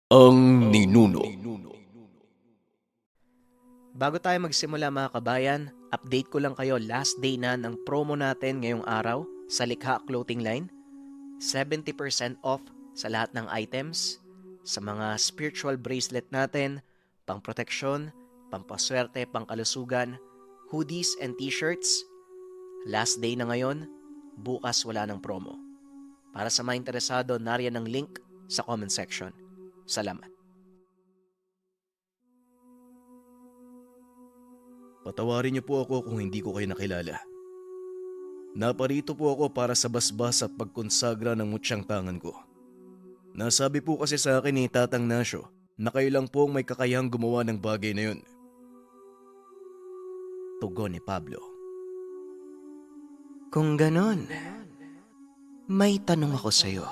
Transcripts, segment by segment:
Ang ninuno. Bago tayo magsimula mga kabayan, update ko lang kayo, last day na ng promo natin ngayong araw sa Likha Clothing Line. 70% off sa lahat ng items, sa mga spiritual bracelet natin, pang proteksyon, pampaswerte, pangkalusugan, hoodies and t-shirts. Last day na ngayon, bukas wala ng promo. Para sa mga interesado, nariyan ang link sa comment section. Salamat. Patawarin niyo po ako kung hindi ko kayo nakilala. Naparito po ako para sa basbas at pagkonsagra ng mutsyang tangan ko. Nasabi po kasi sa akin ni Tatang Nasyo na kayo lang po ang may kakayahang gumawa ng bagay na yun. Tugon ni Pablo. Kung ganon, may tanong ako sa'yo.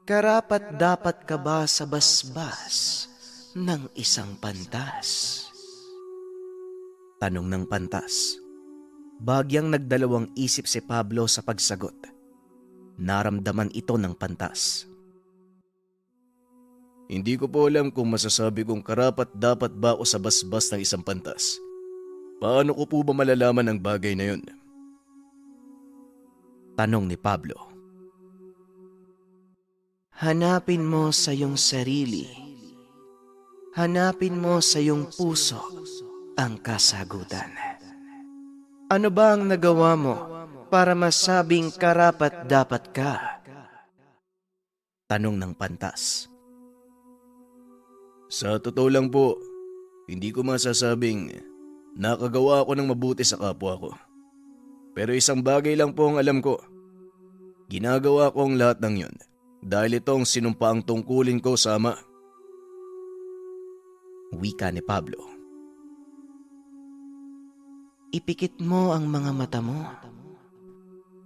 Karapat dapat ka ba sa basbas ng isang pantas? Tanong ng pantas. Bagyang nagdalawang isip si Pablo sa pagsagot. Naramdaman ito ng pantas. Hindi ko po alam kung masasabi kong karapat dapat ba ako sa basbas ng isang pantas. Paano ko po ba malalaman ang bagay na yun? Tanong ni Pablo. Hanapin mo sa iyong sarili. Hanapin mo sa iyong puso ang kasagutan. Ano ba ang nagawa mo para masabing karapat dapat ka? Tanong ng pantas. Sa totoo lang po, hindi ko masasabing nakagawa ako ng mabuti sa kapwa ko. Pero isang bagay lang po ang alam ko. Ginagawa ko ang lahat ng yun dahil itong sinumpa ang tungkulin ko sa Ama. Wika ni Pablo. Ipikit mo ang mga mata mo.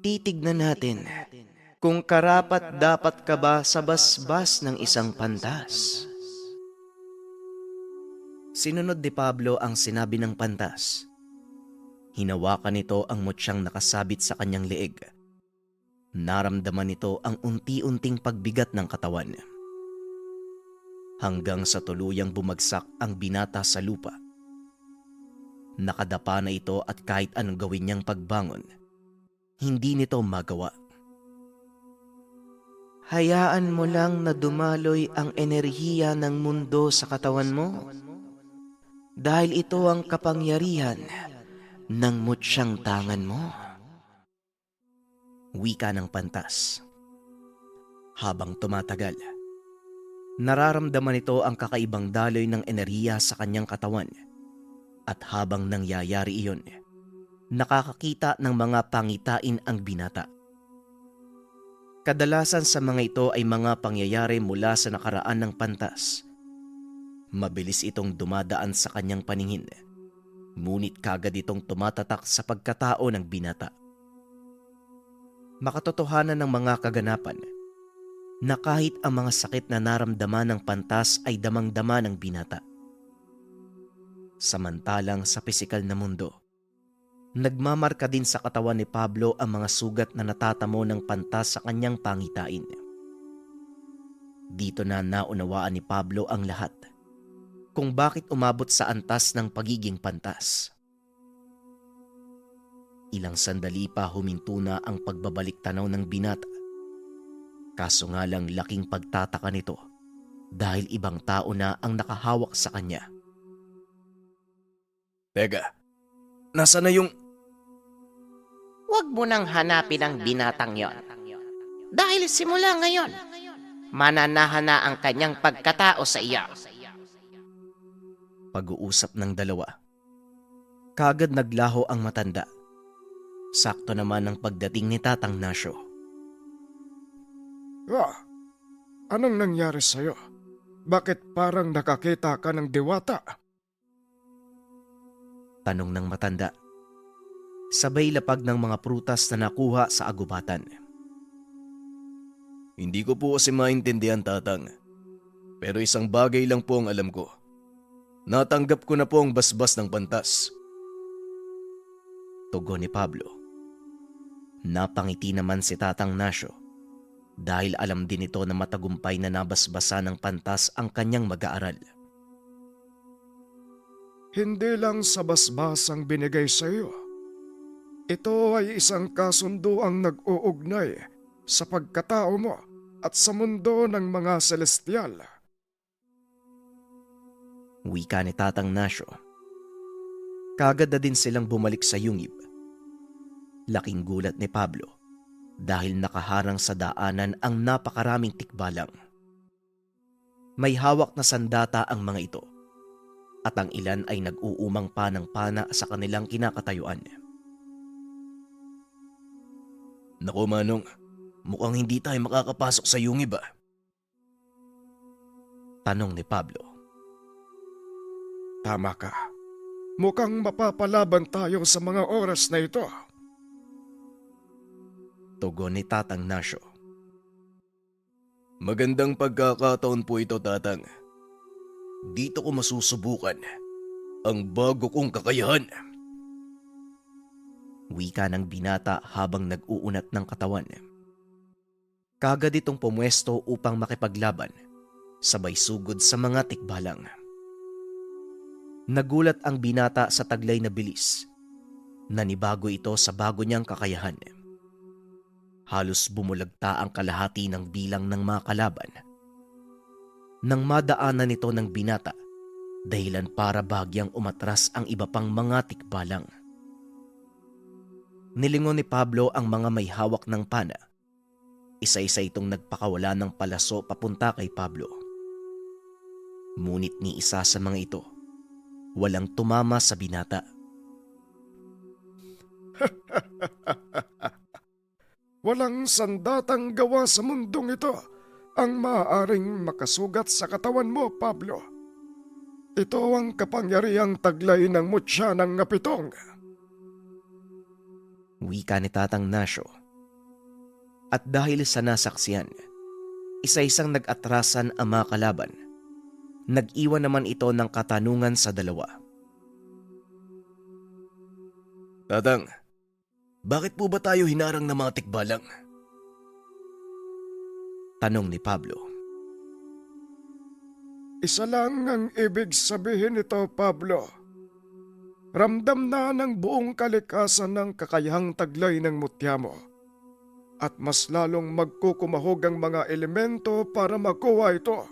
Titignan natin kung karapat dapat ka ba sa basbas ng isang pantas. Sinunod ni Pablo ang sinabi ng pantas. Hinawakan nito ang mutsyang nakasabit sa kanyang leeg. Naramdaman nito ang unti-unting pagbigat ng katawan. Hanggang sa tuluyang bumagsak ang binata sa lupa. Nakadapa na ito at kahit anong gawin niyang pagbangon, hindi nito magawa. Hayaan mo lang na dumaloy ang enerhiya ng mundo sa katawan mo. Dahil ito ang kapangyarihan ng mutsyang tangan mo. Wika ng pantas. Habang tumatagal, nararamdaman nito ang kakaibang daloy ng enerhiya sa kanyang katawan. At habang nangyayari iyon, nakakakita ng mga pangitain ang binata. Kadalasan sa mga ito ay mga pangyayari mula sa nakaraan ng pantas. Mabilis itong dumadaan sa kanyang paningin, ngunit kagad itong tumatatak sa pagkatao ng binata. Makatotohanan ng mga kaganapan na kahit ang mga sakit na naramdaman ng pantas ay damang-dama ng binata. Samantalang sa pisikal na mundo, nagmamarka din sa katawan ni Pablo ang mga sugat na natatamo ng pantas sa kanyang pangitain. Dito na naunawaan ni Pablo ang lahat kung bakit umabot sa antas ng pagiging pantas. Ilang sandali pa huminto na ang pagbabalik tanaw ng binata. Kaso nga lang laking pagtataka nito dahil ibang tao na ang nakahawak sa kanya. Teka, nasa na yung... Huwag mo nang hanapin ang binatang yon. Dahil simula ngayon, mananahan na ang kanyang pagkatao sa iyo. Pag-uusap ng dalawa. Kagad naglaho ang matanda. Sakto naman ang pagdating ni Tatang Nasyo. Anong nangyari sa'yo? Bakit parang nakakita ka ng diwata? Tanong ng matanda. Sabay lapag ng mga prutas na nakuha sa agubatan. Hindi ko po kasi maintindihan, Tatang. Pero isang bagay lang po ang alam ko. Natanggap ko na po ang basbas ng pantas. Tugon ni Pablo. Napangiti naman si Tatang Nasyo. dahil alam din ito na matagumpay na nabasbasa ng pantas ang kanyang mag-aaral. Hindi lang sa basbas ang binigay sa iyo. Ito ay isang kasunduang nag-uugnay sa pagkatao mo at sa mundo ng mga celestial. Wika ni Tatang Nasyo. Kagad na din silang bumalik sa yungib. Laking gulat ni Pablo dahil nakaharang sa daanan ang napakaraming tikbalang. May hawak na sandata ang mga ito at ang ilan ay nag-uumang panang pana sa kanilang kinakatayuan. Naku Manong, mukhang hindi tayo makakapasok sa yungib ah. Tanong ni Pablo. Tama ka. Mukhang mapapalaban tayo sa mga oras na ito. Tugon ni Tatang Nasyo. Magandang pagkakataon po ito, Tatang. Dito ko masusubukan ang bago kong kakayahan. Wika ng binata habang nag-uunat ng katawan. Kagad itong pumwesto upang makipaglaban, sabay sugod sa mga tikbalang. Nagulat ang binata sa taglay na bilis. Nanibago ito sa bago niyang kakayahan. Halos bumulagta ang kalahati ng bilang ng mga kalaban. Nang madaanan nito ng binata, dahilan para bagyang umatras ang iba pang mga tikbalang. Nilingon ni Pablo ang mga may hawak ng pana. Isa-isa itong nagpakawala ng palaso papunta kay Pablo. Ngunit ni isa sa mga ito, walang tumama sa binata. Walang sandatang gawa sa mundong ito ang maaaring makasugat sa katawan mo, Pablo. Ito ang kapangyarihang taglay ng mutya ng ngapitong. Wika ni Tatang Nasyo. At dahil sa nasaksiyan, isa-isang nag-atrasan ang mga kalaban. Nag-iwan naman ito ng katanungan sa dalawa. Tatang, bakit po ba tayo hinarang ng mga tikbalang? Tanong ni Pablo. Isa lang ang ibig sabihin nito, Pablo. Ramdam na ng buong kalikasan ng kakayahang taglay ng mutya mo. At mas lalong magkukumahog ang mga elemento para makuha ito.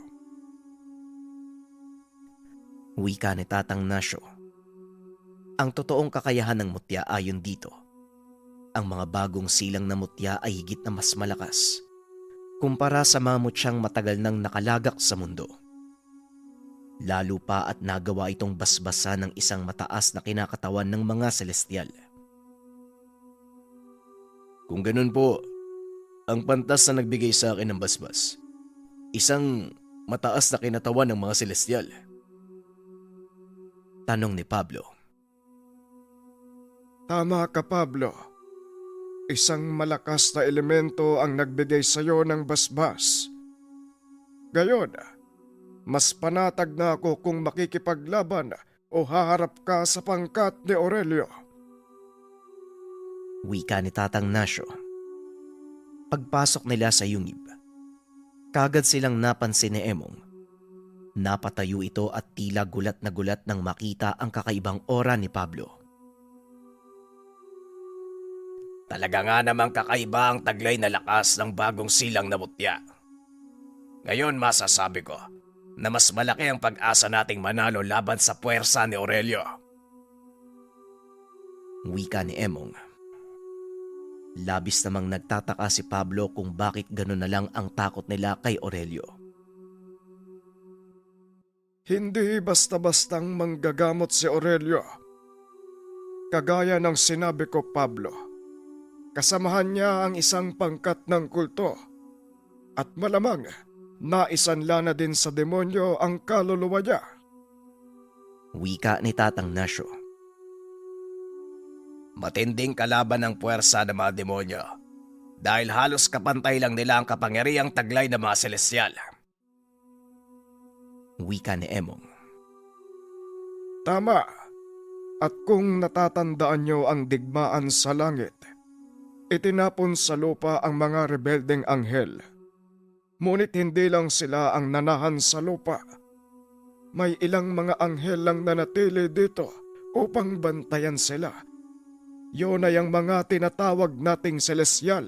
Wika ni Tatang Nasyo. Ang totoong kakayahan ng mutya ayon dito, ang mga bagong silang na mutya ay higit na mas malakas kumpara sa mga mutyang matagal nang nakalagak sa mundo. Lalo pa at nagawa itong basbasa ng isang mataas na kinakatawan ng mga celestial. Kung ganun po, ang pantas na nagbigay sa akin ng basbas, isang mataas na kinatawan ng mga celestial. Tanong ni Pablo. Tama ka, Pablo. Isang malakas na elemento ang nagbigay sa iyo ng basbas. Gayon, mas panatag na ako kung makikipaglaban o haharap ka sa pangkat ni Aurelio. Wika ni Tatang Nasyo. Pagpasok nila sa yungib, kagad silang napansin ni Emong. Napatayo ito at tila gulat na gulat nang makita ang kakaibang aura ni Pablo. Talaga nga namang kakaiba ang taglay na lakas ng bagong silang na mutya. Ngayon masasabi ko na mas malaki ang pag-asa nating manalo laban sa puwersa ni Aurelio. Wika ni Emong. Labis namang nagtataka si Pablo kung bakit gano'n na lang ang takot nila kay Aurelio. Hindi basta-bastang manggagamot si Aurelio. Kagaya ng sinabi ko, Pablo, kasamahan niya ang isang pangkat ng kulto at malamang naisanla na din sa demonyo ang kaluluwa niya. Wika ni Tatang Nasyo. Matinding kalaban ng puwersa ng mga demonyo dahil halos kapantay lang nila ang kapangyarihang taglay ng mga celestial. Wika ni Emong. Tama. At kung natatandaan niyo ang digmaan sa langit, itinapon sa lupa ang mga rebeldeng anghel Ngunit hindi lang sila ang nanahan sa lupa. May ilang mga anghel lang nanatili dito upang bantayan sila. Yun ay ang mga tinatawag nating celestial.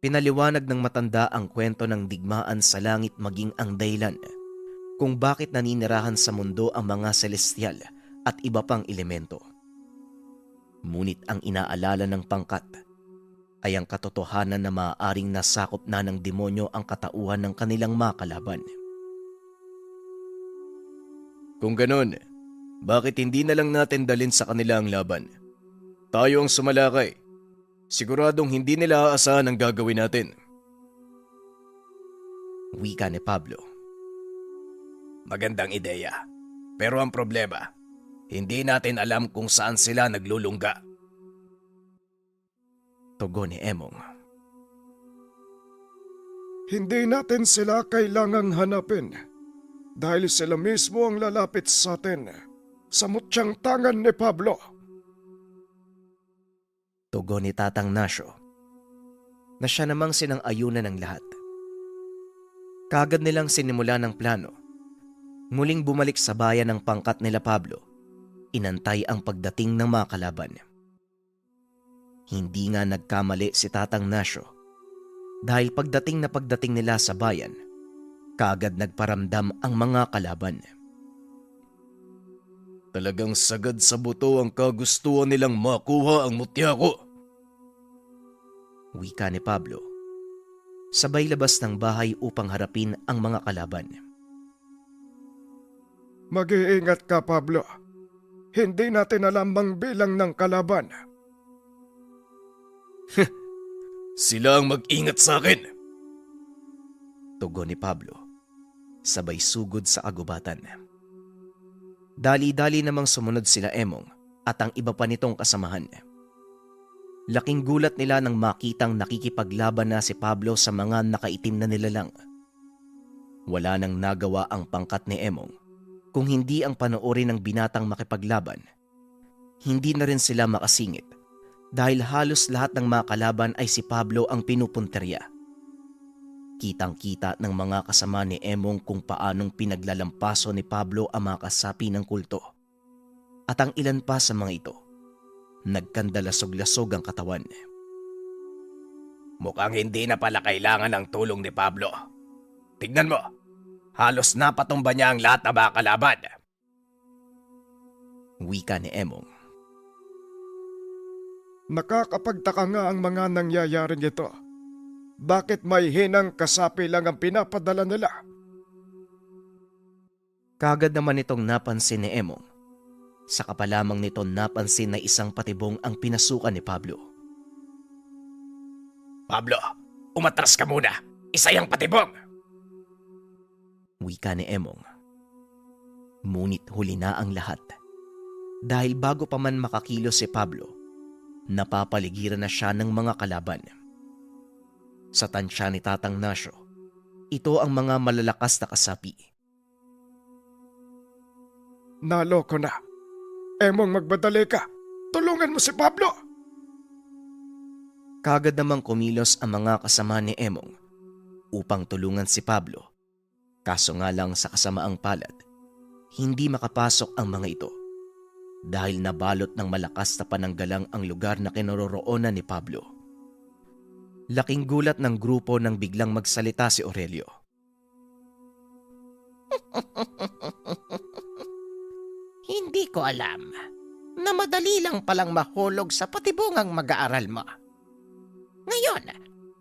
Pinaliwanag ng matanda ang kwento ng digmaan sa langit maging ang dahilan kung bakit naninirahan sa mundo ang mga celestial at iba pang elemento. Ngunit ang inaalala ng pangkat ay ang katotohanan na maaaring nasakop na ng demonyo ang katauhan ng kanilang mga kalaban. Kung ganun, bakit hindi na lang natin dalin sa kanila ang laban? Tayo ang sumalakay. Siguradong hindi nila aasahan ang gagawin natin. Wika ni Pablo. Magandang ideya. Pero ang problema, hindi natin alam kung saan sila naglulungga. Tugon ni Emong. Hindi natin sila kailangang hanapin dahil sila mismo ang lalapit sa atin sa mutyang tangan ni Pablo. Tugon ni Tatang Nasyo na siya namang sinang-ayunan ng lahat. Kagad nilang sinimula ng plano. Muling bumalik sa bayan ng pangkat nila Pablo. Inantay ang pagdating ng mga kalaban. Hindi nga nagkamali si Tatang Nasyo dahil pagdating nila sa bayan, kagad nagparamdam ang mga kalaban. Talagang sagad sa buto ang kagustuhan nilang makuha ang mutya ko. Wika ni Pablo. Sabay labas ng bahay upang harapin ang mga kalaban. Mag-iingat ka, Pablo. Hindi natin alam ang bilang ng kalaban. Sila ang mag-ingat sa akin. Tugon ni Pablo. Sabay sugod sa agubatan. Dali-dali namang sumunod sila Emong at ang iba pa nitong kasamahan. Laking gulat nila nang makitang nakikipaglaban na si Pablo sa mga nakaitim na nilalang. Wala nang nagawa ang pangkat ni Emong kung hindi ang panoorin ng binatang makipaglaban. Hindi na rin sila makasingit dahil halos lahat ng mga kalaban ay si Pablo ang pinupunterya. Kitang-kita ng mga kasama ni Emong kung paanong pinaglalampaso ni Pablo ang mga kasapi ng kulto. At ang ilan pa sa mga ito, nagkandalasog-lasog ang katawan. Mukhang hindi na pala kailangan ng tulong ni Pablo. Tignan mo, halos napatumba niya ang lahat ng mga kalaban. Wika ni Emong. Nakakapagtaka nga ang mga nangyayaring ito. Bakit may hinang kasapi lang ang pinapadala nila? Kagad naman itong napansin ni Emong. Saka pa lamang nito napansin na isang patibong ang pinasukan ni Pablo. Pablo, umatras ka muna. Isa yung patibong. Wika ni Emong. Ngunit huli na ang lahat. Dahil bago pa man makakilos si Pablo, napapaligiran na siya ng mga kalaban. Sa tansya ni Tatang Nasyo, ito ang mga malalakas na kasapi. Naloko na. Emong, magbadali ka. Tulungan mo si Pablo. Kagad namang kumilos ang mga kasama ni Emong upang tulungan si Pablo. Kaso nga lang sa kasamaang palad, hindi makapasok ang mga ito dahil nabalot ng malakas na pananggalang ang lugar na kinaroroonan ni Pablo. Laking gulat ng grupo nang biglang magsalita si Aurelio. Hindi ko alam na madali lang palang mahulog sa patibungang mag-aaral mo. Ngayon,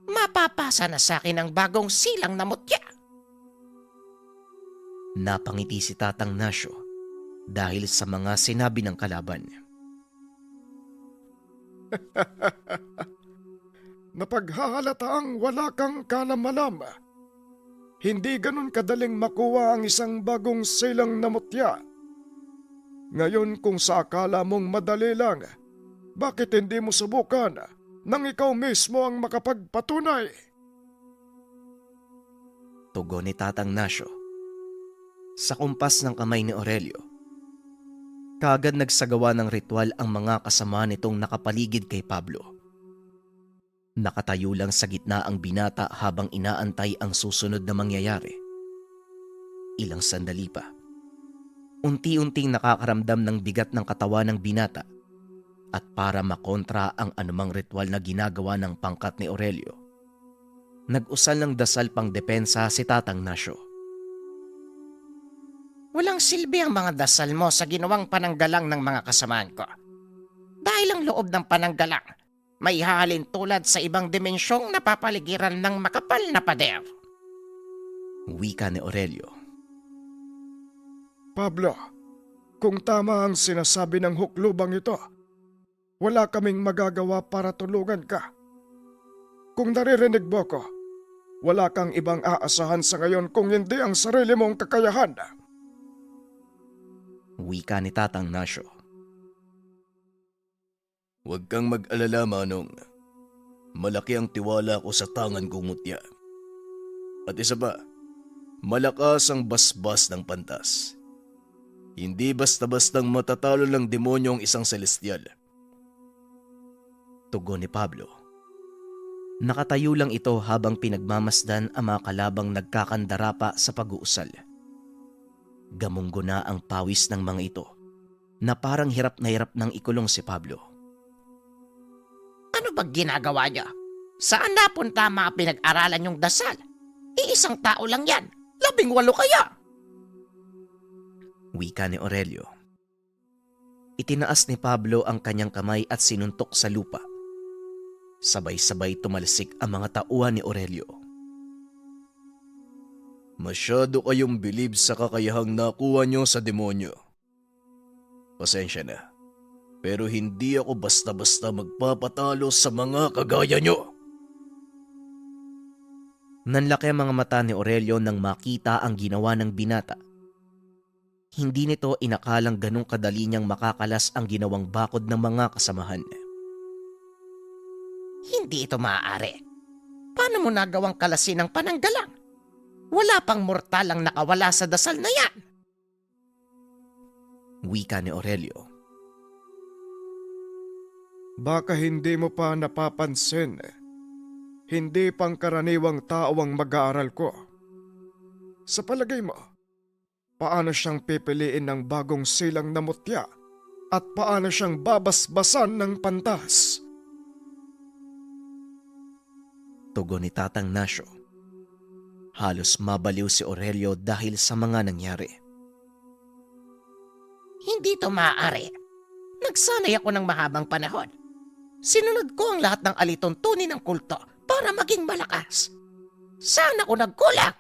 mapapasa na sa akin ang bagong silang na mutya. Napangiti si Tatang Nasyo dahil sa mga sinabi ng kalaban. Napaghahalataang wala kang kalam-alam. Hindi ganun kadaling makuha ang isang bagong silang na mutya. Ngayon kung sa akala mong madali lang, bakit hindi mo subukan nang ikaw mismo ang makapagpatunay? Tugon ni Tatang Nasyo. Sa kumpas ng kamay ni Aurelio, kagad nagsagawa ng ritual ang mga kasama nitong nakapaligid kay Pablo. Nakatayo lang sa gitna ang binata habang inaantay ang susunod na mangyayari. Ilang sandali pa. Unti-unting nakakaramdam ng bigat ng katawan ng binata at para makontra ang anumang ritual na ginagawa ng pangkat ni Aurelio, nag-usal ng dasal pang depensa si Tatang Nasyo. Walang silbi ang mga dasal mo sa ginawang pananggalang ng mga kasamaan ko. Dahil ang loob ng pananggalang, may hahalin tulad sa ibang dimensyong napapaligiran ng makapal na pader. Wika ni Aurelio. Pablo, kung tama ang sinasabi ng huklubang ito, wala kaming magagawa para tulungan ka. Kung naririnig mo ko, wala kang ibang aasahan sa ngayon kung hindi ang sarili mong kakayahan. Wika ni Tatang Nasyo. Huwag kang mag-alala, Manong. Malaki ang tiwala ko sa tangan kong mutya. At isa pa, malakas ang basbas ng pantas. Hindi basta-bastang matatalo ng demonyo ang isang celestial. Tugon ni Pablo. Nakatayo lang ito habang pinagmamasdan ang mga kalabang nagkakandara pa sa pag-uusal. Gamunggo na ang pawis ng mga ito na parang hirap na hirap nang ikulong si Pablo. Ano ba ginagawa niyo? Saan napunta ang mga pinag-aralan yung dasal? Iisang tao lang yan. 18 kaya? Wika ni Aurelio. Itinaas ni Pablo ang kanyang kamay at sinuntok sa lupa. Sabay-sabay tumalsik ang mga tauhan ni Aurelio. Masyado kayong bilib sa kakayahang nakuha nyo sa demonyo. Pasensya na, pero hindi ako basta-basta magpapatalo sa mga kagaya nyo. Nanlaki ang mga mata ni Aurelio nang makita ang ginawa ng binata. Hindi nito inakalang ganong kadali niyang makakalas ang ginawang bakod ng mga kasamahan. Hindi ito maaari. Paano mo nagawang kalasin ang pananggalang? Wala pang mortal ang nakawala sa dasal na yan. Wika ni Aurelio. Baka hindi mo pa napapansin. Hindi pangkaraniwang tao ang mag-aaral ko. Sa palagay mo, paano siyang pipiliin ng bagong silang na mutya at paano siyang babasbasan ng pantas? Tugon ni Tatang Nasyo. Halos mabaliw si Aurelio dahil sa mga nangyari. Hindi ito maaari. Nagsanay ako ng mahabang panahon. Sinunod ko ang lahat ng alituntunin ng kulto para maging malakas. Saan ako nagkulang?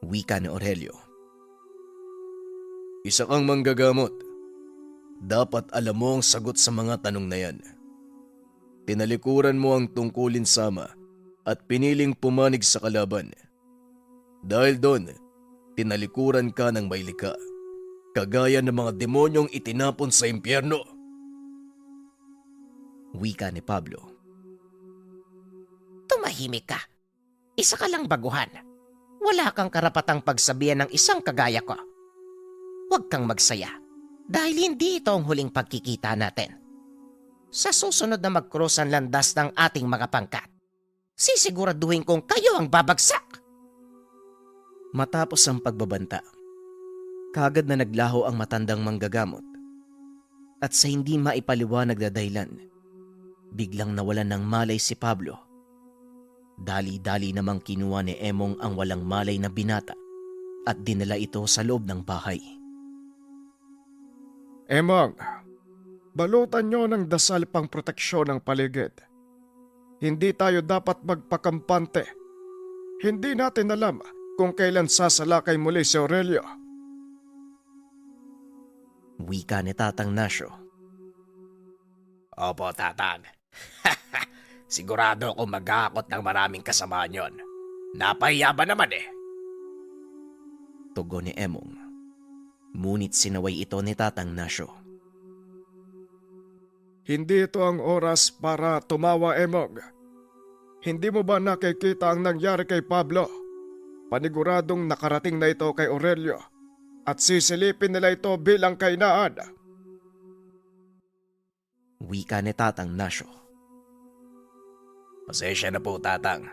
Wika ni Aurelio. Isa kang manggagamot. Dapat alam mo ang sagot sa mga tanong na yan. Tinalikuran mo ang tungkulin sama at piniling pumanig sa kalaban. Dahil doon, tinalikuran ka ng may likha, kagaya ng mga demonyong itinapon sa impyerno. Wika ni Pablo. Tumahimik ka. Isa ka lang baguhan. Wala kang karapatang pagsabihan ng isang kagaya ko. Huwag kang magsaya dahil hindi ito ang huling pagkikita natin. Sa susunod na mag-cross ang landas ng ating mga pangkat, sisiguraduhin kong kayo ang babagsak. Matapos ang pagbabanta, kagad na naglaho ang matandang manggagamot. At sa hindi maipaliwanag na dahilan, biglang nawalan ng malay si Pablo. Dali-dali namang kinuha ni Emong ang walang malay na binata at dinala ito sa loob ng bahay. Emong, balutan nyo ng dasal pang proteksyon ng paligid. Hindi tayo dapat magpakampante. Hindi natin alam kung kailan sasalakay muli si Aurelio. Wika ni Tatang Nasyo. Opo, Tatang. Sigurado akong mag-aakot ng maraming kasamaan yon. Napahiya ba naman eh? Tugon ni Emong. Ngunit sinaway ito ni Tatang Nasyo. Hindi ito ang oras para tumawa, Emong. Hindi mo ba nakikita ang nangyari kay Pablo? Paniguradong nakarating na ito kay Aurelio at sisilipin nila ito bilang kainaan. Wika ni Tatang Nasyo. Pasensya na po, Tatang.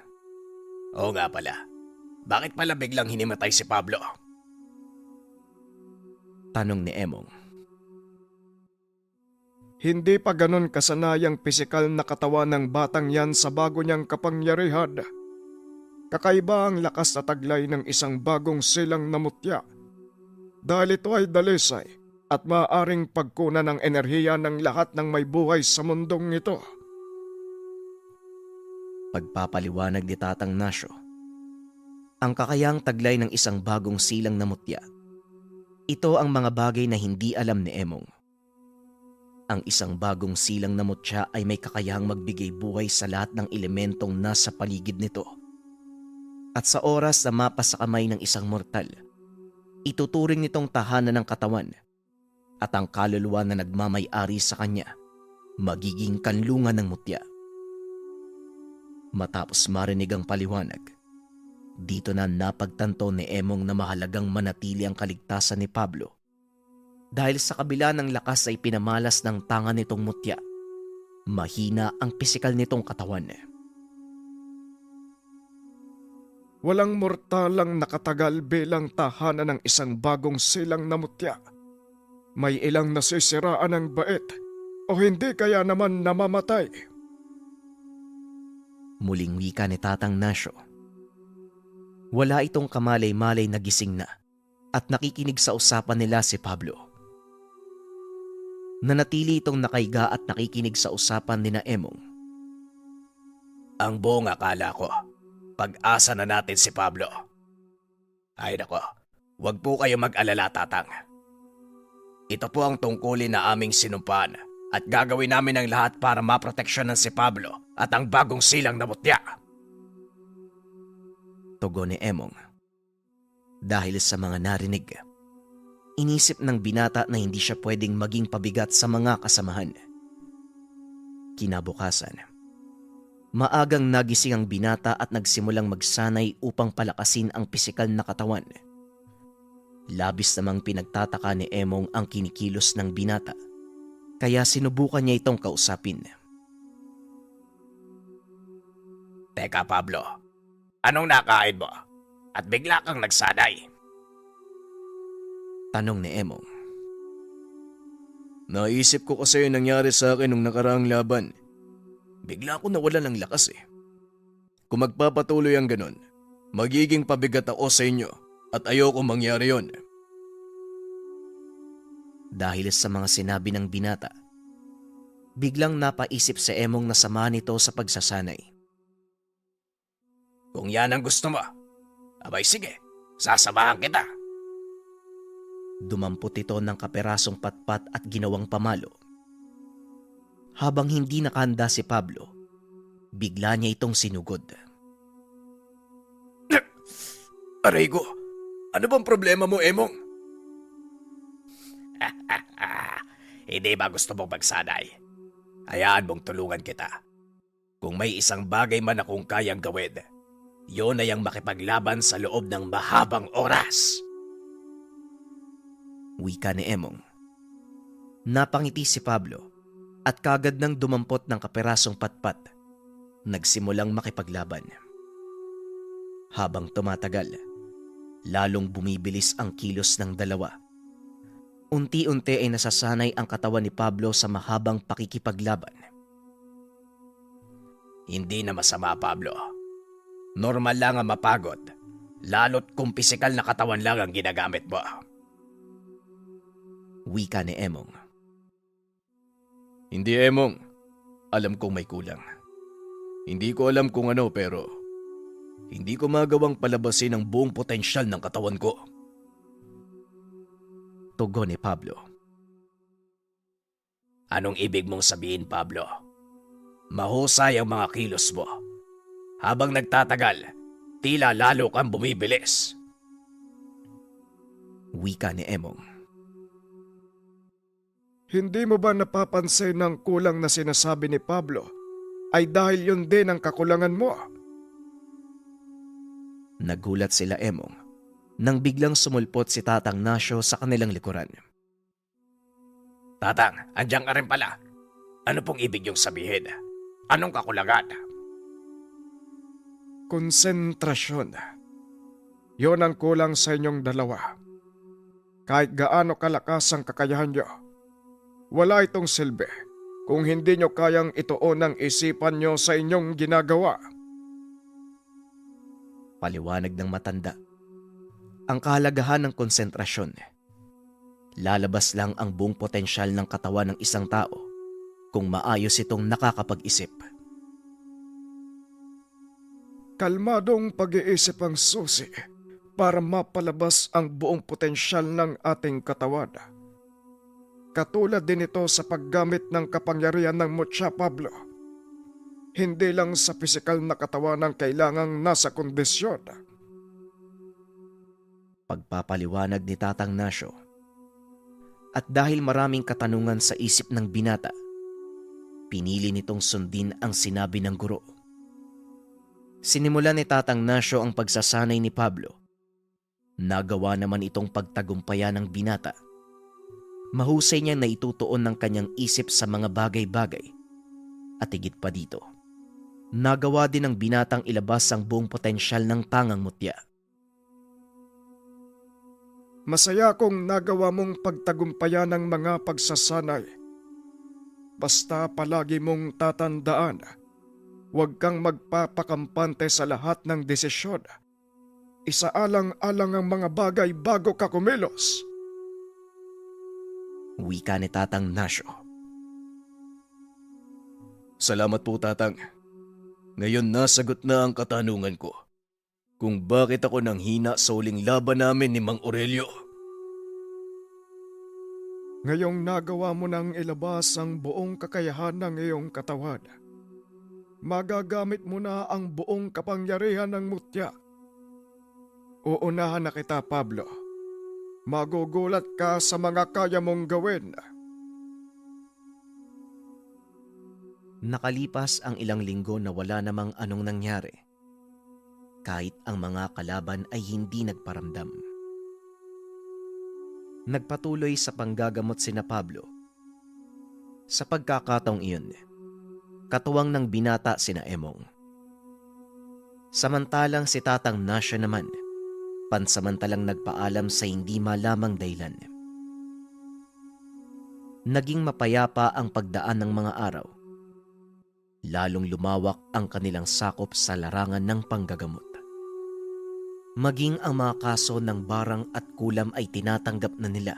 Oo nga pala. Bakit pala biglang hinimatay si Pablo? Tanong ni Emong. Hindi pa ganon kasanayang pisikal na katawan ng batang yan sa bago niyang kapangyarihan. Kakaiba ang lakas na taglay ng isang bagong silang na mutya. Dahil ito ay dalisay at maaaring pagkunan ng enerhiya ng lahat ng may buhay sa mundong ito. Pagpapaliwanag ni Tatang Nasyo. Ang kakayang taglay ng isang bagong silang na mutya. Ito ang mga bagay na hindi alam ni Emong. Ang isang bagong silang na mutya ay may kakayahang magbigay buhay sa lahat ng elementong nasa paligid nito. At sa oras na mapa sa kamay ng isang mortal, ituturing nitong tahanan ng katawan at ang kaluluwa na nagmamay-ari sa kanya magiging kanlungan ng mutya. Matapos marinig ang paliwanag, dito na napagtanto ni Emong na mahalagang manatili ang kaligtasan ni Pablo dahil sa kabila ng lakas ay pinamalas ng tangan nitong mutya. Mahina ang pisikal nitong katawan. Walang mortalang nakatagal bilang tahanan ng isang bagong silang na mutya. May ilang nasisiraan ng bait o hindi kaya naman namamatay. Muling wika ni Tatang Nasyo. Wala itong kamalay-malay na gising na at nakikinig sa usapan nila si Pablo. Nanatili itong nakaiga at nakikinig sa usapan ni na Emong. Ang buong akala ko, pag-asa na natin si Pablo. Ay nako, wag po kayo mag-alala, Tatang. Ito po ang tungkulin na aming sinumpaan at gagawin namin ang lahat para maproteksyonan si Pablo at ang bagong silang na mutya. Tugon ni Emong. Dahil sa mga narinig, inisip ng binata na hindi siya pwedeng maging pabigat sa mga kasamahan. Kinabukasan, maagang nagising ang binata at nagsimulang magsanay upang palakasin ang pisikal na katawan. Labis namang pinagtataka ni Emong ang kinikilos ng binata, kaya sinubukan niya itong kausapin. Teka, Pablo, anong nakain mo? At bigla kang nagsanay? Tanong ni Emong. Naisip ko kasi yung nangyari sa akin nung nakaraang laban. Bigla ko nawalan ng lakas eh. Kung magpapatuloy ang ganon, magiging pabigat ako sa inyo at ayoko mangyari yon. Dahil sa mga sinabi ng binata, biglang napaisip si Emong na samahan nito sa pagsasanay. Kung yan ang gusto mo, abay sige, sasamahan kita. Dumampot ito ng kaperasong patpat at ginawang pamalo. Habang hindi nakahanda si Pablo, bigla niya itong sinugod. Aray ko, ano bang problema mo, Emong? Hindi ba gusto mong magsanay? Hayaan mong tulungan kita. Kung may isang bagay man akong kayang gawin, yun ay ang makipaglaban sa loob ng mahabang oras. Wika ni Emong. Napangiti si Pablo at kagad nang dumampot ng kaperasong patpat, nagsimulang makipaglaban. Habang tumatagal, lalong bumibilis ang kilos ng dalawa. Unti-unti ay nasasanay ang katawan ni Pablo sa mahabang pakikipaglaban. Hindi na masama, Pablo. Normal lang ang mapagod, lalo't kung pisikal na katawan lang ang ginagamit mo. Wika ni Emong. Hindi, Emong. Alam kong may kulang. Hindi ko alam kung ano pero hindi ko magawang palabasin ang buong potensyal ng katawan ko. Tugon ni Pablo. Anong ibig mong sabihin, Pablo? Mahusay ang mga kilos mo. Habang nagtatagal, tila lalo kang bumibilis. Wika ni Emong. Hindi mo ba napapansin ng kulang na sinasabi ni Pablo ay dahil yun din ang kakulangan mo? Nagulat sila Emong nang biglang sumulpot si Tatang Nasyo sa kanilang likuran. Tatang, andiyan ka rin pala. Ano pong ibig yung sabihin? Anong kakulangan? Konsentrasyon. Yon ang kulang sa inyong dalawa. Kahit gaano kalakas ang kakayahan nyo, wala itong silbi kung hindi nyo kayang ituon ang isipan nyo sa inyong ginagawa. Paliwanag ng matanda. Ang kahalagahan ng konsentrasyon. Lalabas lang ang buong potensyal ng katawan ng isang tao kung maayos itong nakakapag-isip. Kalmadong pag-iisip ang susi para mapalabas ang buong potensyal ng ating katawan. Katulad din ito sa paggamit ng kapangyarihan ng Mucha, Pablo. Hindi lang sa pisikal na katawan ang kailangang nasa kondisyon. Pagpapaliwanag ni Tatang Nasyo. At dahil maraming katanungan sa isip ng binata, pinili nitong sundin ang sinabi ng guro. Sinimulan ni Tatang Nasyo ang pagsasanay ni Pablo. Nagawa naman itong pagtagumpayan ng binata. Mahusay niya na itutuon ng kanyang isip sa mga bagay-bagay. At higit pa dito, nagawa din ng binatang ilabas ang buong potensyal ng tangang mutya. Masaya kong nagawa mong pagtagumpayan ng mga pagsasanay. Basta palagi mong tatandaan, huwag kang magpapakampante sa lahat ng desisyon. Isaalang-alang ang mga bagay bago ka kumilos. Wika ni Tatang Nasyo. Salamat po, Tatang. Ngayon nasagot na ang katanungan ko. Kung bakit ako nang hina sa uling laban namin ni Mang Aurelio. Ngayong nagawa mo nang ilabas ang buong kakayahan ng iyong katawan, magagamit mo na ang buong kapangyarihan ng mutya. Uunahan na kita, Pablo. Magugulat ka sa mga kaya mong gawin. Nakalipas ang ilang linggo na wala namang anong nangyari. Kahit ang mga kalaban ay hindi nagparamdam. Nagpatuloy sa panggagamot sina Pablo. Sa pagkakataong iyon, katuwang ng binata sina Emong. Samantalang si Tatang Nasyo naman, pansamantalang nagpaalam sa hindi malamang dahilan. Naging mapayapa ang pagdaan ng mga araw. Lalong lumawak ang kanilang sakop sa larangan ng panggagamot. Maging ang mga kaso ng barang at kulam ay tinatanggap na nila.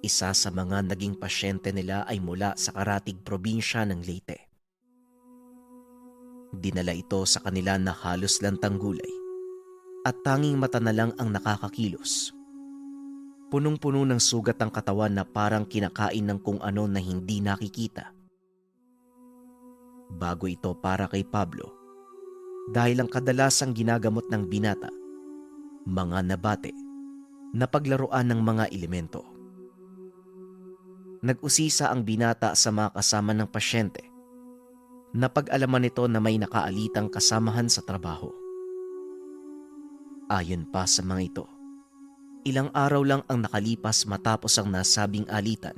Isa sa mga naging pasyente nila ay mula sa Karatig probinsya ng Leyte. Dinala ito sa kanila na halos lantang gulay at tanging mata na lang ang nakakakilos. Punong-puno ng sugat ang katawan na parang kinakain ng kung ano na hindi nakikita. Bago ito para kay Pablo, dahil ang kadalasang ginagamot ng binata, mga nabate, na paglaruan ng mga elemento. Nag-usisa ang binata sa mga kasama ng pasyente. Napag-alaman nito na may nakaalitang kasamahan sa trabaho. Ayon pa sa mga ito, ilang araw lang ang nakalipas matapos ang nasabing alitan,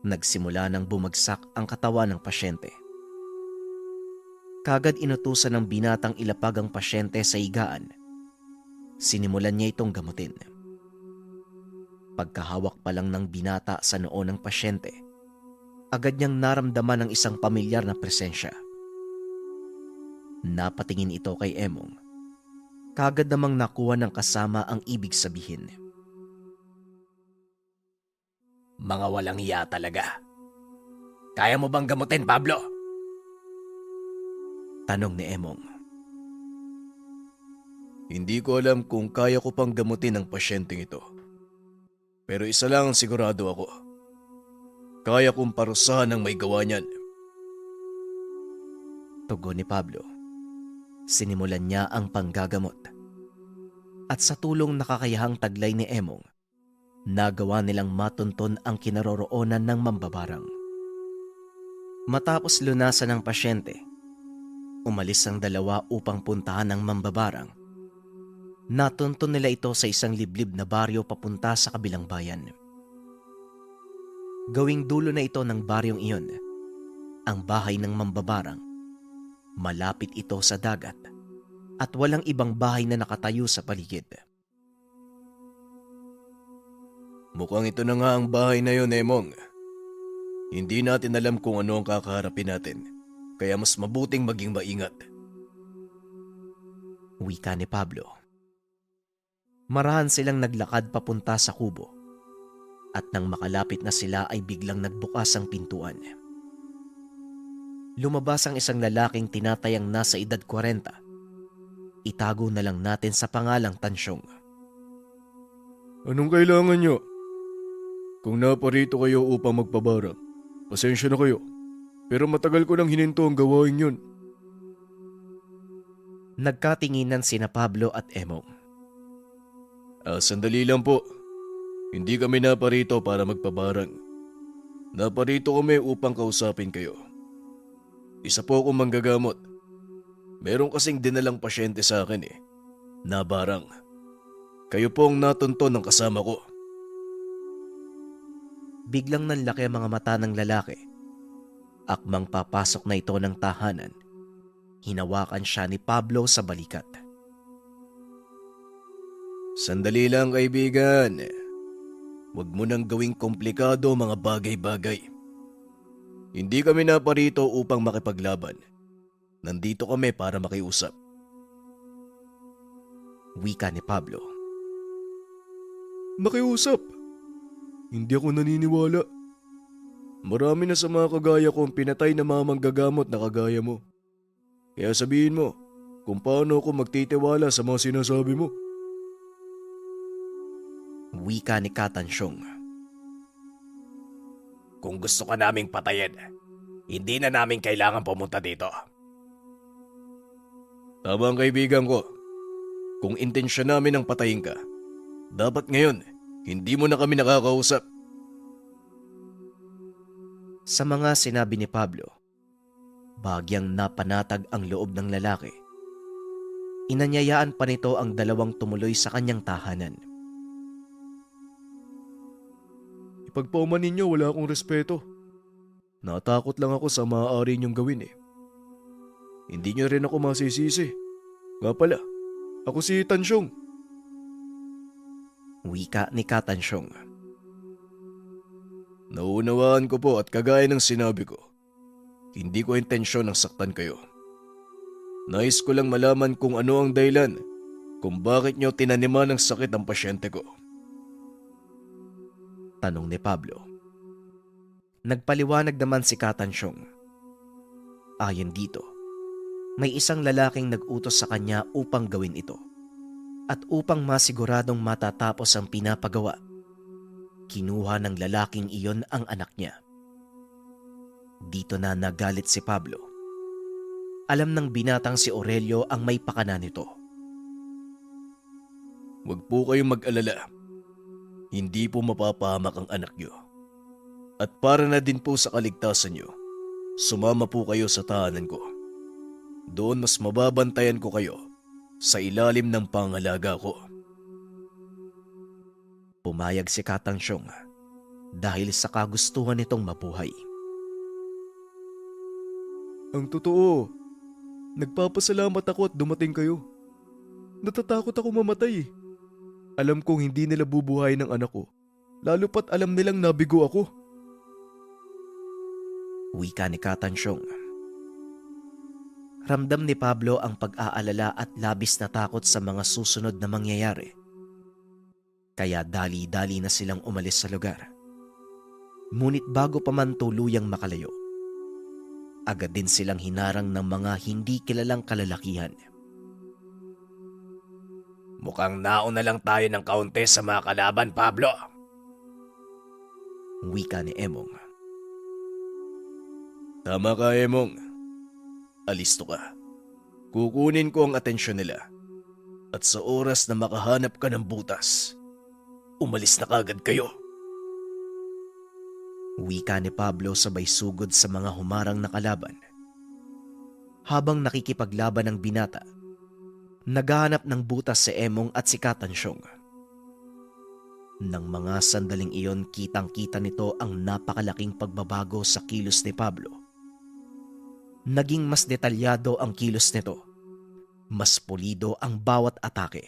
nagsimula ng bumagsak ang katawan ng pasyente. Kagad inutusan ng binatang ilapag ang pasyente sa higaan. Sinimulan niya itong gamutin. Pagkahawak pa lang ng binata sa noo ng pasyente, agad niyang naramdaman ang isang pamilyar na presensya. Napatingin ito kay Emong. Kagad namang nakuha ng kasama ang ibig sabihin. Mga walang hiya talaga. Kaya mo bang gamutin, Pablo? Tanong ni Emong. Hindi ko alam kung kaya ko pang gamutin ang pasyenteng ito. Pero isa lang ang sigurado ako. Kaya kong parusahan ang may gawa niyan. Tugon ni Pablo. Sinimulan niya ang panggagamot. At sa tulong nakakayahang taglay ni Emong, nagawa nilang matunton ang kinaroroonan ng mambabarang. Matapos lunasan ng pasyente, umalis ang dalawa upang puntahan ang mambabarang. Natuntun nila ito sa isang liblib na baryo papunta sa kabilang bayan. Gawing dulo na ito ng baryong iyon, ang bahay ng mambabarang. Malapit ito sa dagat at walang ibang bahay na nakatayo sa paligid. Mukhang ito na nga ang bahay na yon, Emong. Hindi natin alam kung ano ang kakaharapin natin, kaya mas mabuting maging maingat. Wika ni Pablo. Marahan silang naglakad papunta sa kubo at nang makalapit na sila ay biglang nagbukas ang pintuan. Lumabas ang isang lalaking tinatayang nasa edad 40. Itago na lang natin sa pangalang Tansyong. Anong kailangan nyo? Kung naparito kayo upang magpabarang, pasensya na kayo. Pero matagal ko nang hininto ang gawain yun. Nagkatinginan sina Pablo at Emong. Sandali lang po. Hindi kami naparito para magpabarang. Naparito kami upang kausapin kayo. Isa po akong manggagamot. Meron kasing dinalang pasyente sa akin Nabarang. Kayo po ang natunton ng kasama ko. Biglang nanlaki ang mga mata ng lalaki. Akmang papasok na ito ng tahanan. Hinawakan siya ni Pablo sa balikat. Sandali lang, kaibigan. Huwag mo nang gawing komplikado mga bagay-bagay. Hindi kami naparito upang makipaglaban. Nandito kami para makiusap. Wika ni Pablo. Makiusap? Hindi ako naniniwala. Marami na sa mga kagaya ko ang pinatay na mga manggagamot na kagaya mo. Kaya sabihin mo kung paano ako magtitiwala sa mga sinasabi mo. Wika ni Katansyong. Kung gusto ka naming patayin, hindi na namin kailangan pumunta dito. Tama ang kaibigan ko. Kung intensyon namin ang patayin ka, dapat ngayon hindi mo na kami nakakausap. Sa mga sinabi ni Pablo, bagyang napanatag ang loob ng lalaki. Inanyayaan pa nito ang dalawang tumuloy sa kanyang tahanan. Ipagpauman ninyo, wala akong respeto. Natakot lang ako sa maaari niyong gawin Hindi niyo rin ako masisisi. Nga pala, ako si Tansyong. Wika ni Katansyong. Naunawaan ko po at kagaya ng sinabi ko, hindi ko intensyon ng saktan kayo. Nais ko lang malaman kung ano ang dahilan kung bakit niyo tinaniman ng sakit ang pasyente ko. Tanong ni Pablo. Nagpaliwanag naman si Katansyong. Ayon dito, may isang lalaking nag-utos sa kanya upang gawin ito. At upang masiguradong matatapos ang pinapagawa, kinuha ng lalaking iyon ang anak niya. Dito na nagalit si Pablo. Alam ng binatang si Aurelio ang may pakana nito. Huwag po kayong mag-alala. Hindi po mapapahamak ang anak niyo. At para na din po sa kaligtasan niyo, sumama po kayo sa tahanan ko. Doon mas mababantayan ko kayo sa ilalim ng pangalaga ko. Pumayag si Katansyong dahil sa kagustuhan nitong mabuhay. Ang totoo, nagpapasalamat ako at dumating kayo. Natatakot ako mamatay Alam kong hindi nila bubuhay ng anak ko, lalo pat alam nilang nabigo ako. Wika ni Katansyong. Ramdam ni Pablo ang pag-aalala at labis na takot sa mga susunod na mangyayari. Kaya dali-dali na silang umalis sa lugar. Ngunit bago pa man tuluyang makalayo, agad din silang hinarang ng mga hindi kilalang kalalakihan. Mukhang nauna lang tayo ng kaunti sa mga kalaban, Pablo. Wika ni Emong. Tama ka, Emong. Alisto ka. Kukunin ko ang atensyon nila. At sa oras na makahanap ka ng butas, umalis na kagad kayo. Wika ni Pablo sabay sugod sa mga humarang na kalaban. Habang nakikipaglaban ang binata, naghahanap ng butas si Emong at si Katansyong. Nang mga sandaling iyon, kitang-kita nito ang napakalaking pagbabago sa kilos ni Pablo. Naging mas detalyado ang kilos nito. Mas pulido ang bawat atake.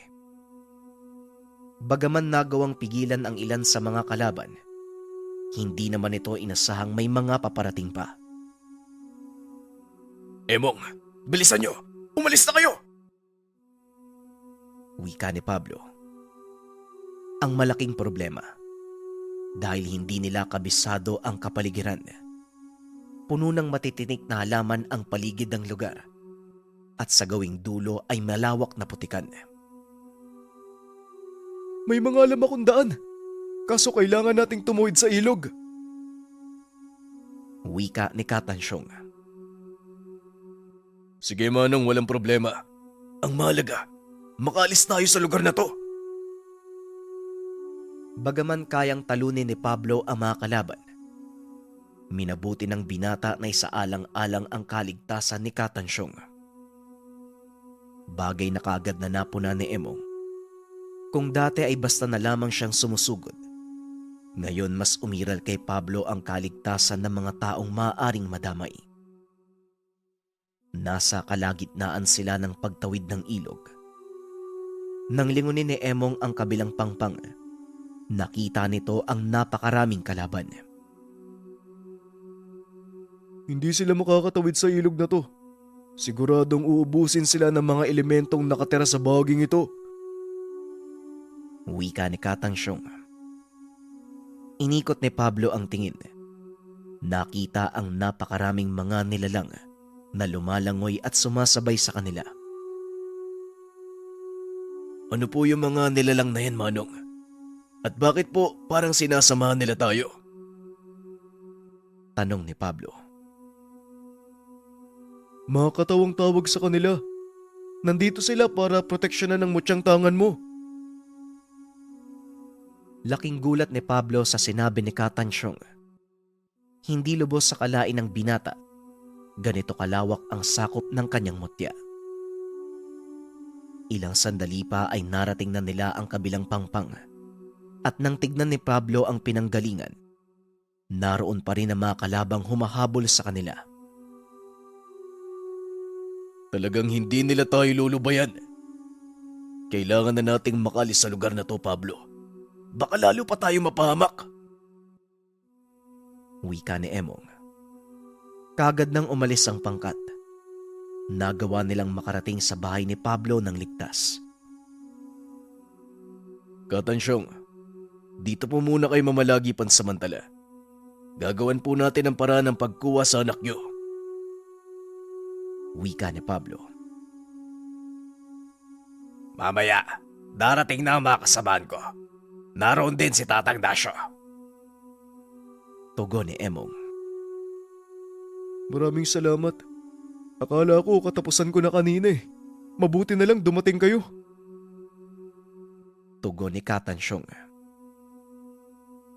Bagaman nagawang pigilan ang ilan sa mga kalaban, hindi naman ito inasahang may mga paparating pa. Emong, bilisan nyo! Umalis na kayo! Wika ni Pablo. Ang malaking problema, dahil hindi nila kabisado ang kapaligiran. Puno ng matitinik na halaman ang paligid ng lugar at sa gawing dulo ay malawak na putikan. May mga alam akong daan. Kaso kailangan nating tumuwid sa ilog. Wika ni Katansyong. Sige Manong, walang problema. Ang mahalaga, makaalis tayo sa lugar na to. Bagaman kayang talunin ni Pablo ang mga kalaban, minabuti ng binata na isaalang-alang ang kaligtasan ni Katansyong. Bagay na kaagad na napuna ni Emong. Kung dati ay basta na lamang siyang sumusugod, ngayon mas umiral kay Pablo ang kaligtasan ng mga taong maaaring madamay. Nasa kalagitnaan sila ng pagtawid ng ilog. Nang lingunin ni Emong ang kabilang pangpang, nakita nito ang napakaraming kalaban. Hindi sila makakatawid sa ilog na to. Siguradong uubusin sila ng mga elementong nakatira sa bahaging ito. Wika ni Katansyong. Inikot ni Pablo ang tingin. Nakita ang napakaraming mga nilalang na lumalangoy at sumasabay sa kanila. Ano po yung mga nilalang na yan, Manong? At bakit po parang sinasamahan nila tayo? Tanong ni Pablo. Mga katawang tawag sa kanila. Nandito sila para proteksyonan ng mutyang tangan mo. Laking gulat ni Pablo sa sinabi ni Katansyong. Hindi lubos sa kalain ng binata. Ganito kalawak ang sakop ng kanyang mutya. Ilang sandali pa ay narating na nila ang kabilang pangpang. At nang tignan ni Pablo ang pinanggalingan, naroon pa rin ang mga kalabang humahabol sa kanila. Talagang hindi nila tayo lulubayan. Kailangan na nating makalis sa lugar na to, Pablo. Baka lalo pa tayo mapahamak. Wika ni Emong. Kagad nang umalis ang pangkat, nagawa nilang makarating sa bahay ni Pablo ng ligtas. Katansyong, dito po muna kayo mamalagi pansamantala. Gagawan po natin ang paraan ng pagkuha sa anak nyo. Wika ni Pablo. Mamaya, darating na ang mga kasabahan ko. Naroon din si Tatang Dasyo. Tugon ni Emong. Maraming salamat. Akala ko katapusan ko na kanina eh. Mabuti na lang dumating kayo. Tugon ni Katansyong.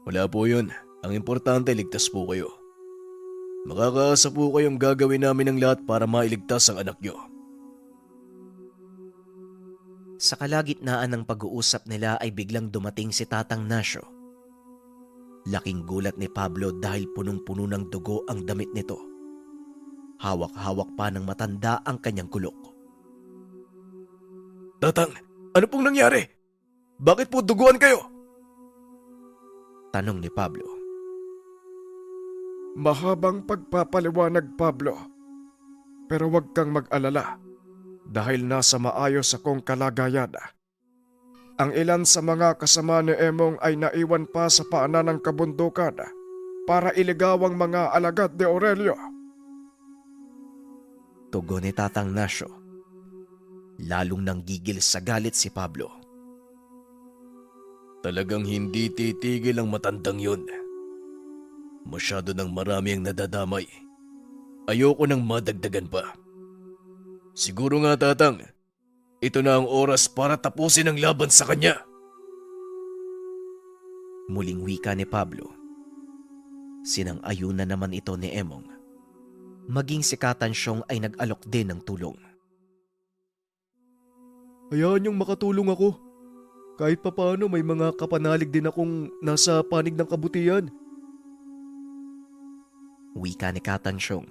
Wala po yun. Ang importante, ligtas po kayo. Makakaasa po kayong gagawin namin ang lahat para mailigtas ang anak nyo. Sa kalagitnaan ng pag-uusap nila ay biglang dumating si Tatang Nasyo. Laking gulat ni Pablo dahil punong-puno ng dugo ang damit nito. Hawak-hawak pa ng matanda ang kanyang kulok. Tatang, ano pong nangyari? Bakit po duguan kayo? Tanong ni Pablo. Mahabang pagpapaliwanag, Pablo. Pero huwag kang mag-alala dahil nasa maayos akong kalagayan. Ang ilan sa mga kasama ni Emong ay naiwan pa sa paanan ng kabundukan para iligawang mga alagad de Aurelio. Tugon ni Tatang Nasyo. Lalong nanggigil sa galit si Pablo. Talagang hindi titigil ang matandang yun. Masyado nang marami ang nadadamay. Ayoko nang madagdagan pa. Siguro nga, Tatang, ito na ang oras para tapusin ang laban sa kanya. Muling wika ni Pablo. Sinang-ayunan naman ito ni Emong. Maging si Katansyong ay nag-alok din ng tulong. Hayaan niyong makatulong ako. Kahit papaano may mga kapanalig din akong nasa panig ng kabutihan. Wika ni Katansyong.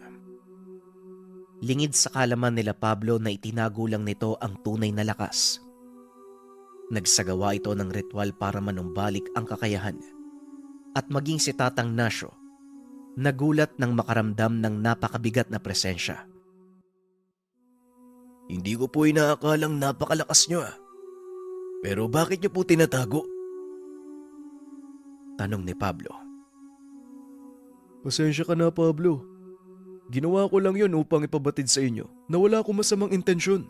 Lingid sa kalaman nila Pablo na itinago lang nito ang tunay na lakas. Nagsagawa ito ng ritual para manumbalik ang kakayahan. At maging si Tatang Nasyo, nagulat nang makaramdam ng napakabigat na presensya. Hindi ko po inaakalang napakalakas nyo ah. Pero bakit nyo po tinatago? Tanong ni Pablo. Pasensya ka na, Pablo. Ginawa ko lang yon upang ipabatid sa inyo na wala akong masamang intensyon.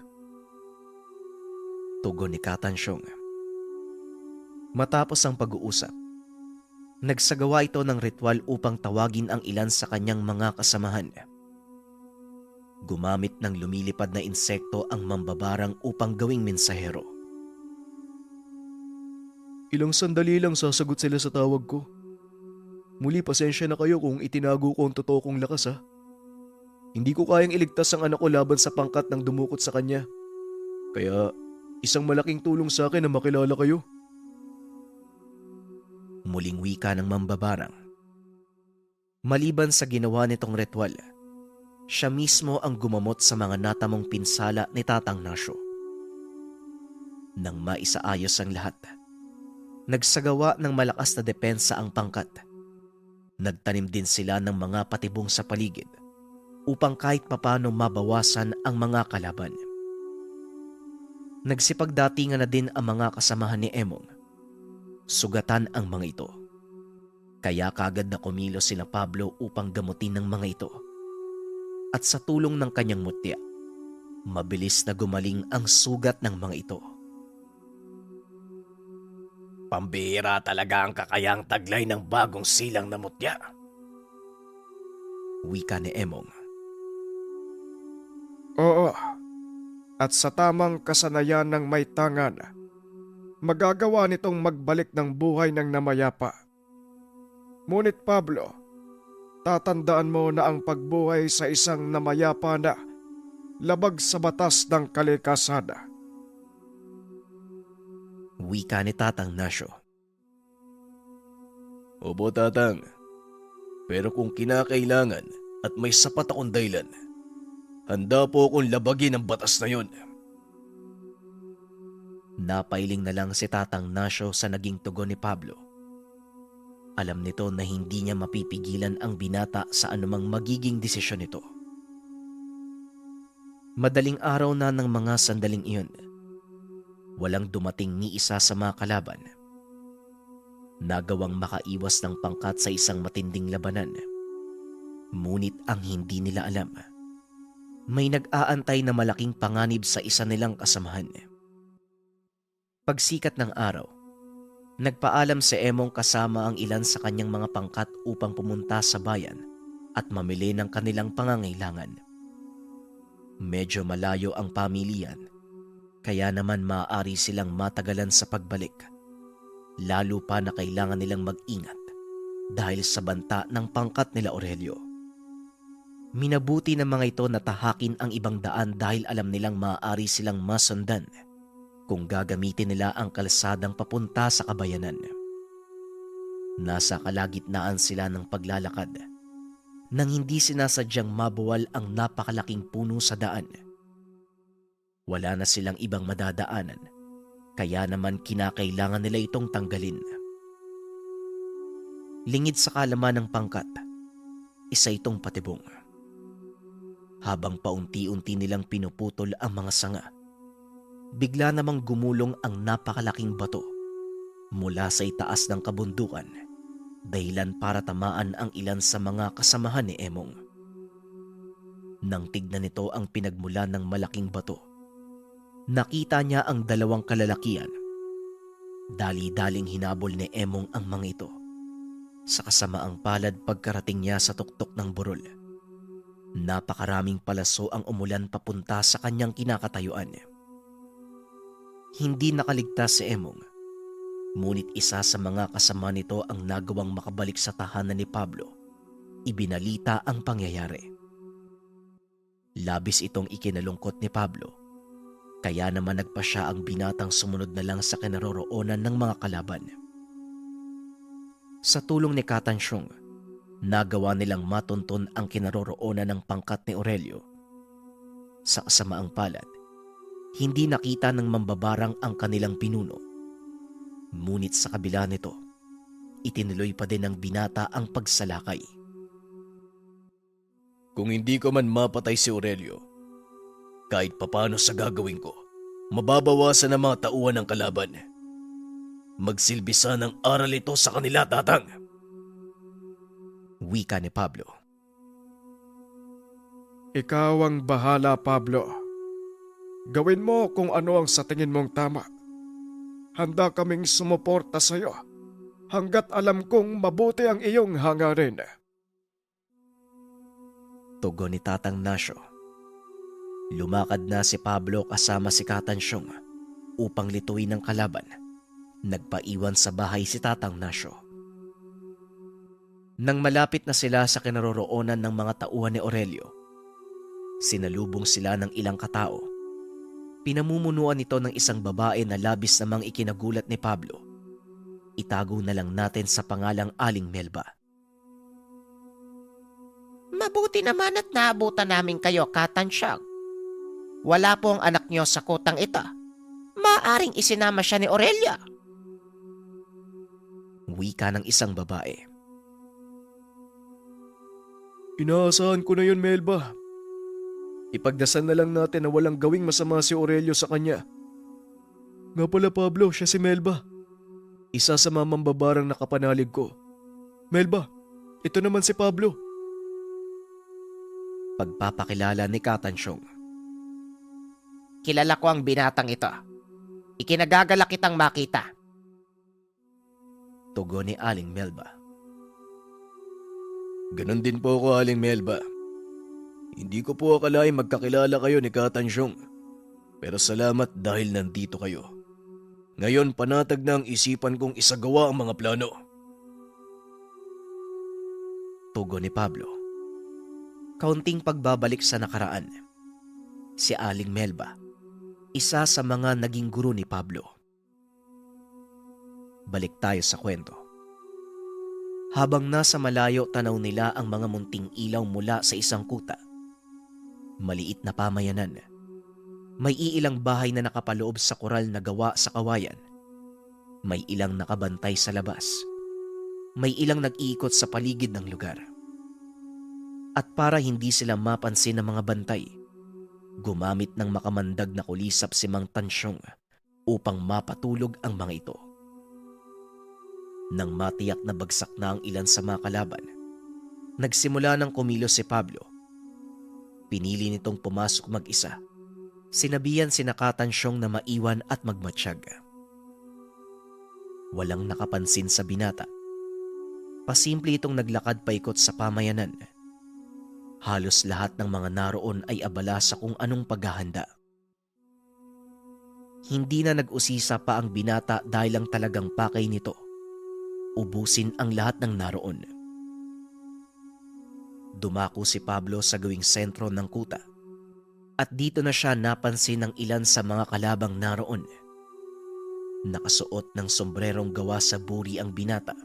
Tugon ni Katansyong. Matapos ang pag-uusap, nagsagawa ito ng ritual upang tawagin ang ilan sa kanyang mga kasamahan. Gumamit ng lumilipad na insekto ang mambabarang upang gawing mensahero. Ilang sandali lang sasagot sila sa tawag ko. Muli pasensya na kayo kung itinago ko ang totoo kong lakas ha. Hindi ko kayang iligtas ang anak ko laban sa pangkat ng dumukot sa kanya. Kaya isang malaking tulong sa akin na makilala kayo. Muling wika ng mambabarang. Maliban sa ginawa nitong ritual, siya mismo ang gumamot sa mga natamong pinsala ni Tatang Nasyo. Nang maisaayos ang lahat, nagsagawa ng malakas na depensa ang pangkat. Nagtanim din sila ng mga patibong sa paligid upang kahit papano mabawasan ang mga kalaban. Nagsipagdatingan na din ang mga kasamahan ni Emong. Sugatan ang mga ito. Kaya kagad na kumilos sina Pablo upang gamutin ng mga ito. At sa tulong ng kanyang mutya, mabilis na gumaling ang sugat ng mga ito. Pambihira talaga ang kakayang taglay ng bagong silang na mutya. Wika ni Emong. Oo, at sa tamang kasanayan ng may tangan, magagawa nitong magbalik ng buhay ng namayapa. Ngunit Pablo, tatandaan mo na ang pagbuhay sa isang namayapa na labag sa batas ng kalikasan. Wika ni Tatang Nasyo. Opo, Tatang. Pero kung kinakailangan at may sapat akong dahilan, handa po akong labagin ang batas na yon. Napailing na lang si Tatang Nasyo sa naging tugon ni Pablo. Alam nito na hindi niya mapipigilan ang binata sa anumang magiging desisyon nito. Madaling araw na ng mga sandaling iyon. Walang dumating ni isa sa mga kalaban. Nagawang makaiwas ng pangkat sa isang matinding labanan. Ngunit ang hindi nila alam, may nag-aantay na malaking panganib sa isa nilang kasamahan. Pagsikat ng araw, nagpaalam si Emong kasama ang ilan sa kanyang mga pangkat upang pumunta sa bayan at mamili ng kanilang pangangailangan. Medyo malayo ang pamilihan, kaya naman maaari silang matagalan sa pagbalik, lalo pa na kailangan nilang mag-ingat dahil sa banta ng pangkat nila Aurelio. Minabuti ng mga ito na tahakin ang ibang daan dahil alam nilang maaari silang masundan kung gagamitin nila ang kalsadang papunta sa kabayanan. Nasa kalagitnaan sila ng paglalakad nang hindi sinasadyang mabuwal ang napakalaking puno sa daan. Wala na silang ibang madadaanan, kaya naman kinakailangan nila itong tanggalin. Lingid sa kalaman ng pangkat, isa itong patibong. Habang paunti-unti nilang pinuputol ang mga sanga, bigla namang gumulong ang napakalaking bato mula sa itaas ng kabundukan, dahilan para tamaan ang ilan sa mga kasamahan ni Emong. Nang tignan nito ang pinagmulan ng malaking bato, nakita niya ang dalawang kalalakian. Dali-daling hinabol ni Emong ang mga ito. Sa kasamaang palad pagkarating niya sa tuktok ng burol, napakaraming palaso ang umulan papunta sa kanyang kinakatayuan. Hindi nakaligtas si Emong, ngunit isa sa mga kasama nito ang nagawang makabalik sa tahanan ni Pablo. Ibinalita ang pangyayari. Labis itong ikinalungkot ni Pablo, kaya naman nagpa siya ang binatang sumunod na lang sa kinaroroonan ng mga kalaban. Sa tulong ni Katansyong, nagawa nilang matunton ang kinaroroonan ng pangkat ni Aurelio Sa kasamaang palad, hindi nakita ng mambabarang ang kanilang pinuno. Ngunit sa kabila nito, itinuloy pa din ng binata ang pagsalakay. Kung hindi ko man mapatay si Aurelio, kahit papano sa gagawin ko, mababawasan ang mga tauhan ng kalaban. Magsilbisa ng aral ito sa kanila, Tatang. Wika ni Pablo. Ikaw ang bahala, Pablo. Gawin mo kung ano ang sa tingin mong tama. Handa kaming sumuporta sa iyo hanggat alam kong mabuti ang iyong hangarin. Tugon ni Tatang Nasyo. Lumakad na si Pablo kasama si Katansyong upang lituin ang kalaban. Nagpaiwan sa bahay si Tatang Nasyo. Nang malapit na sila sa kinaroroonan ng mga tauhan ni Aurelio, sinalubong sila ng ilang katao. Pinamumunuan nito ng isang babae na labis namang ikinagulat ni Pablo. Itago na lang natin sa pangalang Aling Melba. Mabuti naman at naabutan namin kayo, Katansyang. Wala po ang anak niyo sa kutang ito. Maaring isinama siya ni Aurelia. Wika ng isang babae. Inaasahan ko na yun, Melba. Ipagdasal na lang natin na walang gawing masama si Aurelio sa kanya. Nga pala, Pablo, siya si Melba. Isa sa mamambabarang nakapanalig ko. Melba, ito naman si Pablo. Pagpapakilala ni Katansyong. Kilala ko ang binatang ito. Ikinagagalak kitang makita. Tugon ni Aling Melba. Ganon din po ako, Aling Melba. Hindi ko po akalaing magkakilala kayo ni Katansyong. Pero salamat dahil nandito kayo. Ngayon panatag na ang isipan kong isagawa ang mga plano. Tugon ni Pablo. Kaunting pagbabalik sa nakaraan. Si Aling Melba, isa sa mga naging guro ni Pablo. Balik tayo sa kwento. Habang nasa malayo tanaw nila ang mga munting ilaw mula sa isang kuta. Maliit na pamayanan. May iilang bahay na nakapaloob sa koral na gawa sa kawayan. May ilang nakabantay sa labas. May ilang nag-iikot sa paligid ng lugar. At para hindi sila mapansin ng mga bantay, gumamit ng makamandag na kulisap si Mang Tansyong upang mapatulog ang mga ito. Nang matiyak na bagsak na ang ilan sa mga kalaban, nagsimula ng kumilos si Pablo. Pinili nitong pumasok mag-isa. Sinabihan si Katansyong na maiwan at magmatsyag. Walang nakapansin sa binata. Pasimple itong naglakad paikot sa pamayanan. Halos lahat ng mga naroon ay abala sa kung anong paghahanda. Hindi na nag-usisa pa ang binata dahil lang talagang pakay nito. Ubusin ang lahat ng naroon. Dumako si Pablo sa gawing sentro ng kuta at dito na siya napansin ng ilan sa mga kalabang naroon. Nakasuot ng sombrerong gawa sa buri ang binata.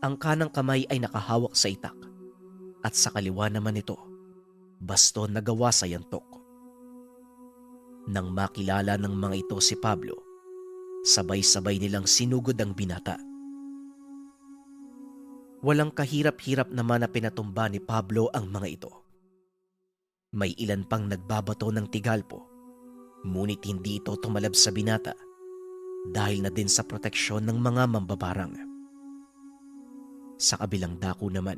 Ang kanang kamay ay nakahawak sa itak at sa kaliwa naman ito, baston na gawa sa yantok. Nang makilala ng mga ito si Pablo, sabay-sabay nilang sinugod ang binata. Walang kahirap-hirap naman na pinatumba ni Pablo ang mga ito. May ilan pang nagbabato ng tigalpo, ngunit hindi ito tumalab sa binata dahil na din sa proteksyon ng mga mambabarang. Sa kabilang dako naman,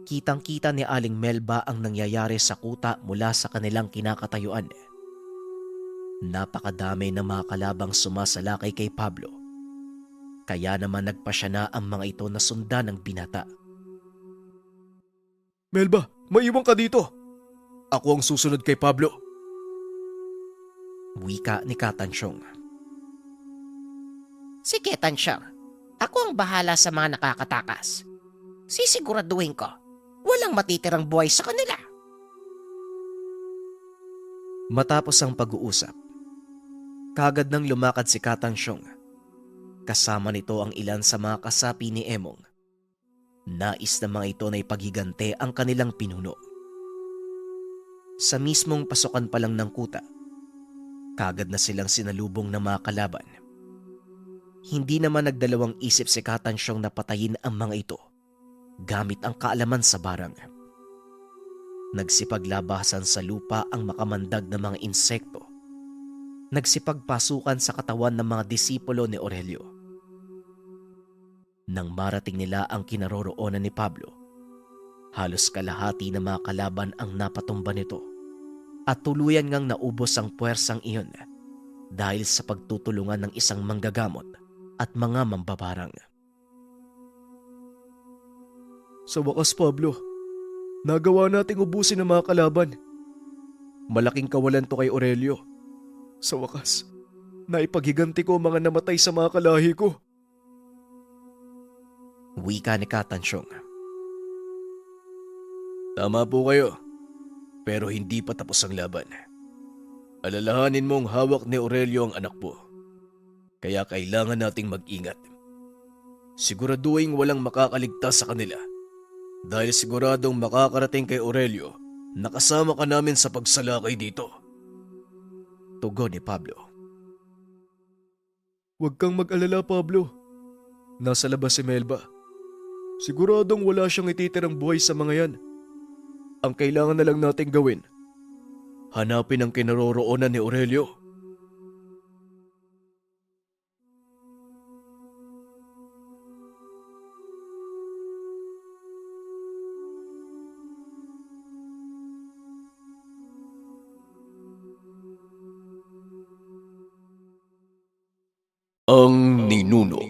kitang-kita ni Aling Melba ang nangyayari sa kuta mula sa kanilang kinakatayuan. Napakadami ng mga kalabang sumasalakay kay Pablo. Kaya naman nagpasya na ang mga ito na sundan ng binata. Melba, maiwan ka dito. Ako ang susunod kay Pablo. Wika ni Katansyong. Sige, Tansyang. Ako ang bahala sa mga nakakatakas. Sisiguraduhin ko, walang matitirang buhay sa kanila. Matapos ang pag-uusap, kagad nang lumakad si Katansyong. Kasama nito ang ilan sa mga kasapi ni Emong. Nais na mga ito na ipagigante ang kanilang pinuno. Sa mismong pasukan pa lang ng kuta, kagad na silang sinalubong ng mga kalaban. Hindi naman nagdalawang isip si Katansyong na patayin ang mga ito gamit ang kaalaman sa barang. Nagsipaglabasan sa lupa ang makamandag na mga insekto. Nagsipagpasukan sa katawan ng mga disipulo ni Aurelio. Nang marating nila ang kinaroroonan ni Pablo, halos kalahati ng mga kalaban ang napatumba nito at tuluyan ngang naubos ang puwersang iyon dahil sa pagtutulungan ng isang manggagamot at mga mambabarang. Sa wakas, Pablo, nagawa nating ubusin ang mga kalaban. Malaking kawalan to kay Aurelio. Sa wakas, naipaghiganti ko ang mga namatay sa mga kalahi ko. Wika ni Katansyong. Tama po kayo, pero hindi pa tapos ang laban. Alalahanin mong hawak ni Aurelio ang anak mo, kaya kailangan nating mag-ingat. Siguraduhin walang makakaligtas sa kanila, dahil siguradong makakarating kay Aurelio na kasama ka namin sa pagsalakay dito. Tugon ni Pablo. Huwag kang mag-alala, Pablo. Nasa labas si Melba. Siguradong wala siyang ititirang buhay sa mga yan. Ang kailangan na lang nating gawin, hanapin ang kinaroroonan ni Aurelio. Ang Ninuno.